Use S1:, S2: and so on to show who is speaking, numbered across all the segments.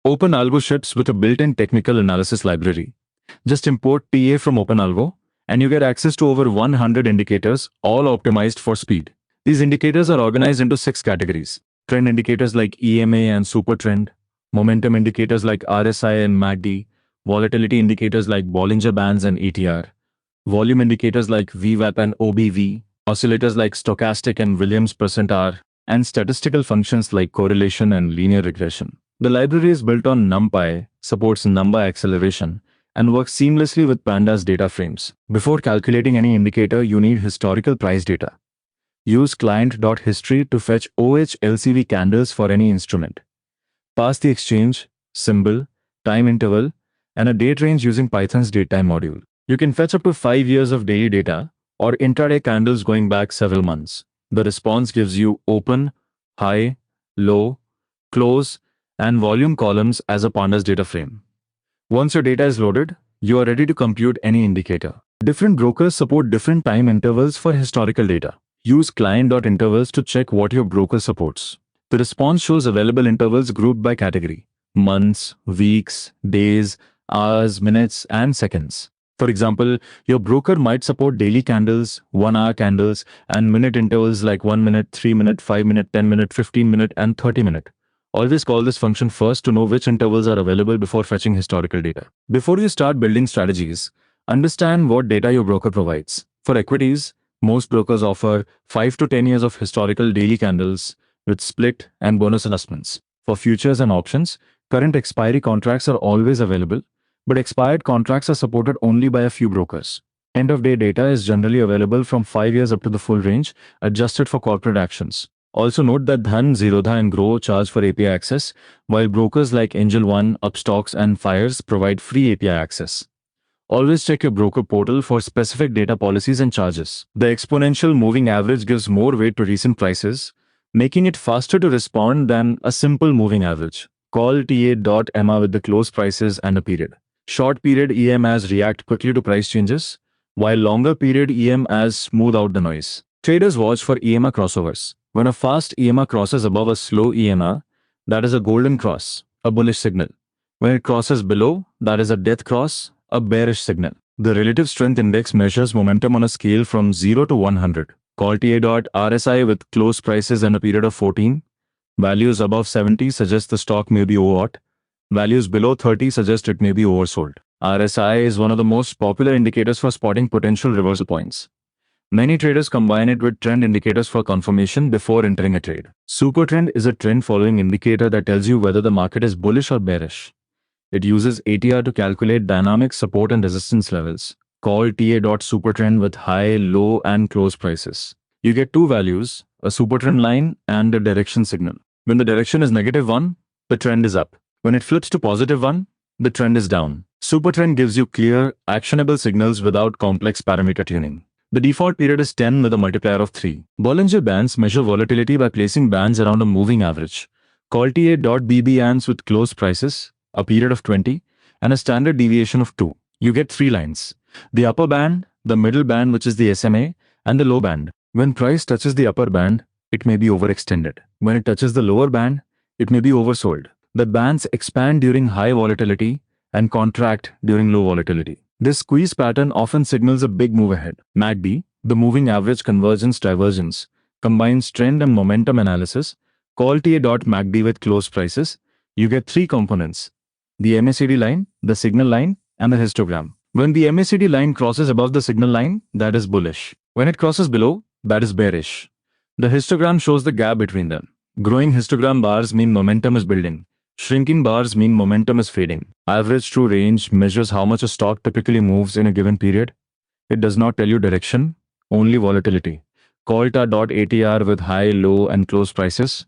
S1: OpenAlgo ships with a built-in technical analysis library. Just import TA from OpenAlgo, and you get access to over 100 indicators, all optimized for speed. These indicators are organized into 6 categories. Trend indicators like EMA and Supertrend, momentum indicators like RSI and MACD, volatility indicators like Bollinger Bands and ATR, volume indicators like VWAP and OBV, oscillators like stochastic and Williams percent R, and statistical functions like correlation and linear regression. The library is built on NumPy, supports number acceleration, and works seamlessly with Pandas data frames. Before calculating any indicator, you need historical price data. Use client.history to fetch OHLCV candles for any instrument. Pass the exchange, symbol, time interval, and a date range using Python's datetime module. You can fetch up to 5 years of daily data or intraday candles going back several months. The response gives you open, high, low, close, and volume columns as a Pandas data frame. Once your data is loaded, you are ready to compute any indicator. Different brokers support different time intervals for historical data. Use client.intervals to check what your broker supports. The response shows available intervals grouped by category: months, weeks, days, hours, minutes, and seconds. For example, your broker might support daily candles, 1-hour candles, and minute intervals like 1 minute, 3 minute, 5 minute, 10 minute, 15 minute, and 30 minute. Always call this function first to know which intervals are available before fetching historical data. Before you start building strategies, understand what data your broker provides. For equities, most brokers offer 5 to 10 years of historical daily candles with split and bonus adjustments. For futures and options, current expiry contracts are always available, but expired contracts are supported only by a few brokers. End-of-day data is generally available from 5 years up to the full range, adjusted for corporate actions. Also note that Dhan, Zerodha, and Grow charge for API access, while brokers like Angel One, Upstocks, and Fires provide free API access. Always check your broker portal for specific data policies and charges. The exponential moving average gives more weight to recent prices, making it faster to respond than a simple moving average. Call TA.EMA with the close prices and a period. Short period EMAs react quickly to price changes, while longer period EMAs smooth out the noise. Traders watch for EMA crossovers. When a fast EMA crosses above a slow EMA, that is a golden cross, a bullish signal. When it crosses below, that is a death cross, a bearish signal. The relative strength index measures momentum on a scale from 0 to 100. Call TA.RSI with close prices and a period of 14. Values above 70 suggest the stock may be overbought. Values below 30 suggest it may be oversold. RSI is one of the most popular indicators for spotting potential reversal points. Many traders combine it with trend indicators for confirmation before entering a trade. Supertrend is a trend-following indicator that tells you whether the market is bullish or bearish. It uses ATR to calculate dynamic support and resistance levels. Call TA.supertrend with high, low, and close prices. You get two values, a supertrend line and a direction signal. When the direction is -1, the trend is up. When it flips to +1, the trend is down. Supertrend gives you clear, actionable signals without complex parameter tuning. The default period is 10 with a multiplier of 3. Bollinger Bands measure volatility by placing bands around a moving average. Call TA.BBANs with close prices, a period of 20, and a standard deviation of 2. You get 3 lines: the upper band, the middle band which is the SMA, and the low band. When price touches the upper band, it may be overextended. When it touches the lower band, it may be oversold. The bands expand during high volatility and contract during low volatility. This squeeze pattern often signals a big move ahead. MACD, the moving average convergence divergence, combines trend and momentum analysis. Call TA.MACD with close prices. You get 3 components: the MACD line, the signal line, and the histogram. When the MACD line crosses above the signal line, that is bullish. When it crosses below, that is bearish. The histogram shows the gap between them. Growing histogram bars mean momentum is building. Shrinking bars mean momentum is fading. Average true range measures how much a stock typically moves in a given period. It does not tell you direction, only volatility. Call TA.ATR with high, low, and close prices.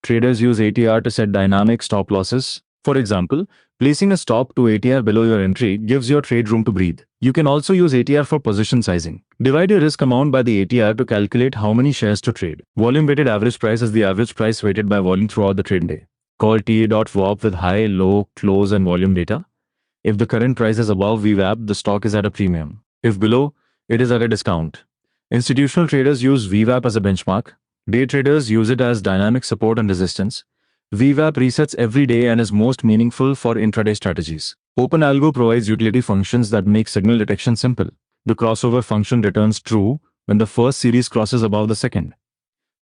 S1: Traders use ATR to set dynamic stop losses. For example, placing a stop to ATR below your entry gives your trade room to breathe. You can also use ATR for position sizing. Divide your risk amount by the ATR to calculate how many shares to trade. Volume-weighted average price is the average price weighted by volume throughout the trade day. Call TA.VWAP with high, low, close, and volume data. If the current price is above VWAP, the stock is at a premium. If below, it is at a discount. Institutional traders use VWAP as a benchmark. Day traders use it as dynamic support and resistance. VWAP resets every day and is most meaningful for intraday strategies. OpenAlgo provides utility functions that make signal detection simple. The crossover function returns true when the first series crosses above the second.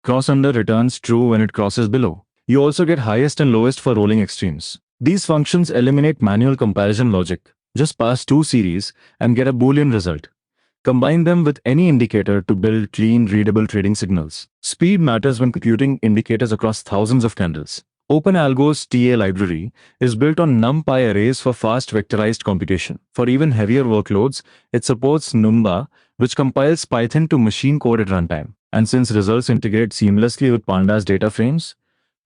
S1: Cross under returns true when it crosses below. You also get highest and lowest for rolling extremes. These functions eliminate manual comparison logic. Just pass two series and get a Boolean result. Combine them with any indicator to build clean, readable trading signals. Speed matters when computing indicators across thousands of candles. OpenAlgo's TA library is built on NumPy arrays for fast vectorized computation. For even heavier workloads, it supports Numba, which compiles Python to machine code at runtime. And since results integrate seamlessly with Pandas data frames,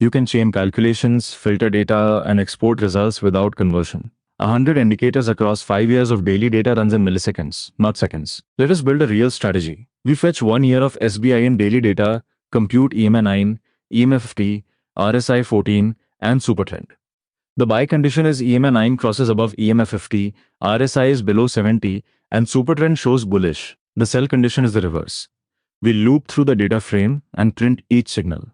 S1: you can chain calculations, filter data, and export results without conversion. 100 indicators across 5 years of daily data runs in milliseconds, not seconds. Let us build a real strategy. We fetch 1 year of SBI in daily data, compute EMA 9, EMA 50, RSI 14, and Supertrend. The buy condition is EMA 9 crosses above EMA 50, RSI is below 70, and Supertrend shows bullish. The sell condition is the reverse. We loop through the data frame and print each signal.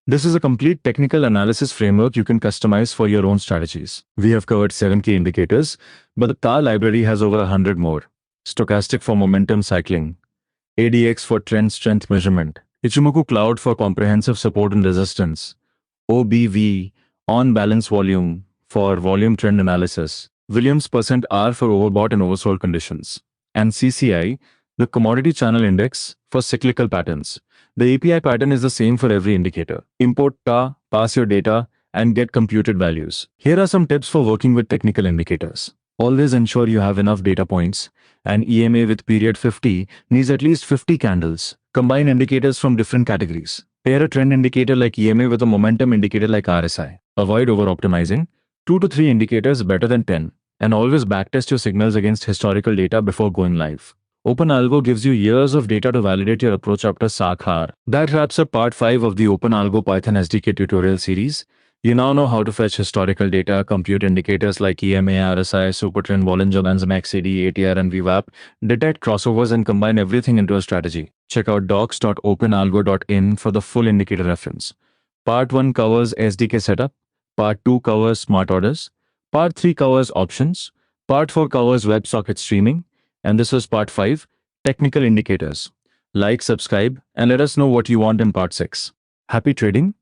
S1: This is a complete technical analysis framework you can customize for your own strategies. We have covered 7 key indicators, but the TAR library has over 100 more. Stochastic for momentum cycling, ADX for trend strength measurement, Ichimoku Cloud for comprehensive support and resistance, OBV, on balance volume for volume trend analysis, Williams %R for overbought and oversold conditions, and CCI, the commodity channel index for cyclical patterns. The API pattern is the same for every indicator. Import TA, pass your data, and get computed values. Here are some tips for working with technical indicators. Always ensure you have enough data points. An EMA with period 50 needs at least 50 candles. Combine indicators from different categories. Pair a trend indicator like EMA with a momentum indicator like RSI. Avoid over-optimizing. 2 to 3 indicators better than 10. And always backtest your signals against historical data before going live. OpenAlgo gives you years of data to validate your approach after Sakhar. That wraps up part 5 of the OpenAlgo Python SDK tutorial series. You now know how to fetch historical data, compute indicators like EMA, RSI, Supertrend, Bollinger Bands, MACD, ATR, and VWAP, detect crossovers, and combine everything into a strategy. Check out docs.openalgo.in for the full indicator reference. Part 1 covers SDK setup. Part 2 covers smart orders. Part 3 covers options. Part 4 covers WebSocket streaming. And this was part 5, technical indicators. Like, subscribe, and let us know what you want in part 6. Happy trading!